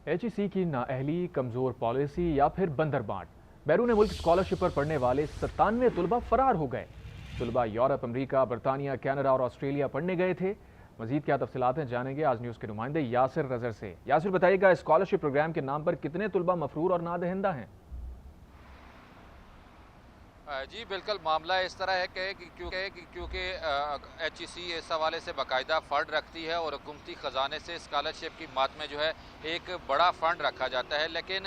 HEC की नाअहली, कमजोर policy या फिर बंदरबांट। बैरून मुल्क स्कॉलरशिप पर पढ़ने वाले 97 तलबा फरार हो गए। तलबा यूरोप, अमरीका, बरतानिया, कनाडा और ऑस्ट्रेलिया पढ़ने गए थे। मजीद क्या तफसीलात हैं जानेंगे आज न्यूज़ के नुमाइंदे यासिर नजर से। यासिर बताइएगा, स्कॉलरशिप प्रोग्राम के नाम पर कितने तलबा मफरूर और नादहिंदा हैं? जी बिल्कुल, मामला इस तरह है कि क्योंकि एचईसी इस हवाले से बाकायदा फ़ंड रखती है और हुकूमती ख़जाने से स्कॉलरशिप की मद में जो है एक बड़ा फ़ंड रखा जाता है। लेकिन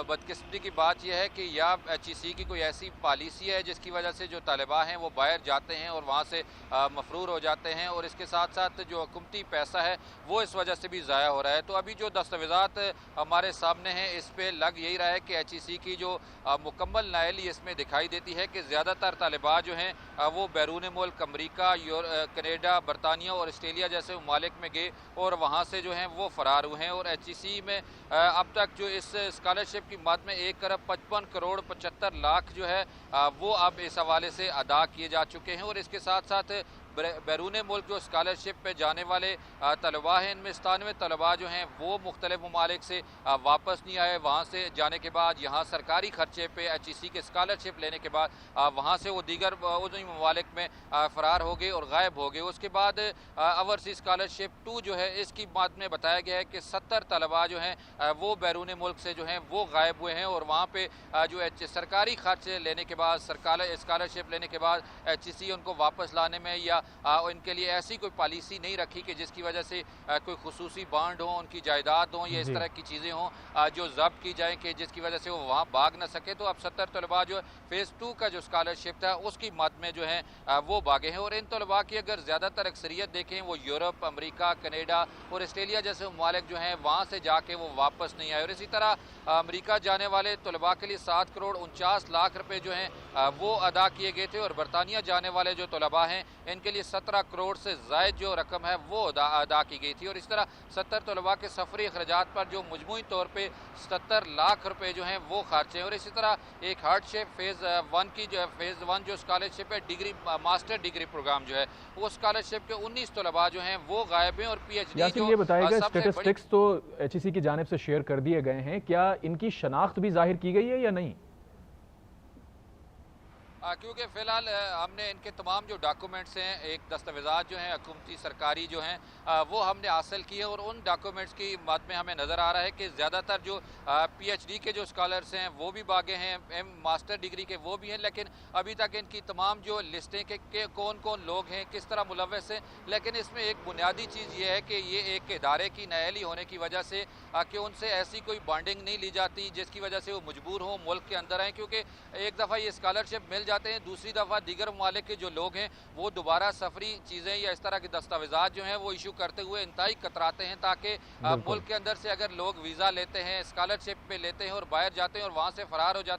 बदकिस्मती की बात यह है कि या एचईसी की कोई ऐसी पॉलिसी है जिसकी वजह से जो तलबा हैं वो बाहर जाते हैं और वहाँ से मफरूर हो जाते हैं, और इसके साथ साथ जो हुकूमती पैसा है वो इस वजह से भी ज़ाया हो रहा है। तो अभी जो दस्तावेज़ात हमारे सामने हैं इस पे लग यही रहा है कि एचईसी की जो मुकम्मल नाअहली इसमें दिखाई देती है कि ज़्यादातर तालिबा जो हैं वो बैरून मुल्क अमरीका, कनाडा, बरतानिया और ऑस्ट्रेलिया जैसे ममालिक में गए और वहाँ से जो हैं वो फ़रार हुए हैं। और एचईसी में अब तक जो इस स्कॉलरशिप की मद में 1,55,75,00,000 जो है वो अब इस हवाले से अदा किए जा चुके हैं। और इसके साथ साथ बैरून मुल्क जो स्कॉलरशिप पे जाने वाले तलबा हैं, इनमें 97 तलबा जो हैं वो मुख्तलिफ ममालिक से वापस नहीं आए। वहाँ से जाने के बाद यहाँ सरकारी खर्चे पे एचईसी के स्कॉलरशिप लेने के बाद वहाँ से वो दीगर उन्हीं ममालिक में फ़रार हो गए और गायब हो गए। उसके बाद ओवरसीज स्कॉलरशिप 2 जो है इसकी बात में बताया गया है कि 70 तलबा जो हैं वो बैरून मुल्क से जो हैं वो गायब हुए हैं, और वहाँ पे जो सरकारी खर्चे लेने के बाद, सरकार स्कॉलरशिप लेने के बाद एचईसी उनको वापस लाने में या इनके लिए ऐसी कोई पॉलिसी नहीं रखी कि जिसकी वजह से कोई खुसूसी बांड हो, उनकी जायदाद हो या इस जी। तरह की चीज़ें हों जो जब्त की जाएँ कि जिसकी वजह से वो वहाँ भाग ना सके। तो अब 70 तलबा जो फ़ेज़ 2 का जो स्कॉलरशिप था उसकी मद में जो है वो भागे हैं। और इन तलबा की अगर ज़्यादातर अक्सरियत देखें वो यूरोप, अमरीका, कनाडा और ऑस्ट्रेलिया जैसे ममालिक जो हैं वहाँ से जाके वो वापस नहीं आए। और इसी तरह अमरीका जाने वाले तलबा के लिए 7,49,00,000 रुपये जो हैं वो अदा किए गए थे, और बरतानिया जाने वाले जो तलबा हैं इनके लिए 17 करोड़ से ज़ायद जो रकम है वो अदा की गई थी। और इस तरह 70 तलबा के सफरी अखराजात पर जो मजमूई तौर पे 77 लाख रुपए जो हैं वो खर्च हैं। और इसी तरह एक हार्डशिप फ़ेज़ 1 की जो फ़ेज़ 1 जो स्कॉलरशिप है, डिग्री मास्टर डिग्री प्रोग्राम जो है, वो स्कॉलरशिप के 19 तलबा जो हैं वो गायब हैं। और पीएचडी यासिर, जो ये बताइएगा, सबसे बड़ी स्टेटिस्टिक्स तो एचईसी की जानिब से शेयर कर दिए गए हैं, क्या इनकी शनाख्त भी जाहिर की गई है या नहीं? क्योंकि फ़िलहाल हमने इनके तमाम जो डॉक्यूमेंट्स हैं, एक दस्तावेज़ात जो हैं हुकूमती सरकारी जो हैं वो हमने हासिल किए, और उन डॉक्यूमेंट्स की बात में हमें नज़र आ रहा है कि ज़्यादातर जो पीएचडी के जो स्कॉलर्स हैं वो भी भागे हैं, मास्टर डिग्री के वो भी हैं, लेकिन अभी तक इनकी तमाम जो लिस्टें के कौन कौन लोग हैं, किस तरह मुलव्वस हैं। लेकिन इसमें एक बुनियादी चीज़ ये है कि ये एक इदारे की नाअहली होने की वजह से कि उनसे ऐसी कोई बॉन्डिंग नहीं ली जाती जिसकी वजह से वो मजबूर हों मुल्क के अंदर आएँ। क्योंकि एक दफ़ा ये स्कॉलरशिप मिल जाते हैं, दूसरी दफ़ा दीगर ममालिक के जो लोग हैं वो दोबारा सफरी चीज़ें या इस तरह के दस्तावेज़ात जो हैं वो इशू करते हुए इंतहाई कतराते हैं, ताकि बिल्कुल। मुल्क के अंदर से अगर लोग वीज़ा लेते हैं, स्कॉलरशिप पे लेते हैं और बाहर जाते हैं और वहाँ से फ़रार हो जाते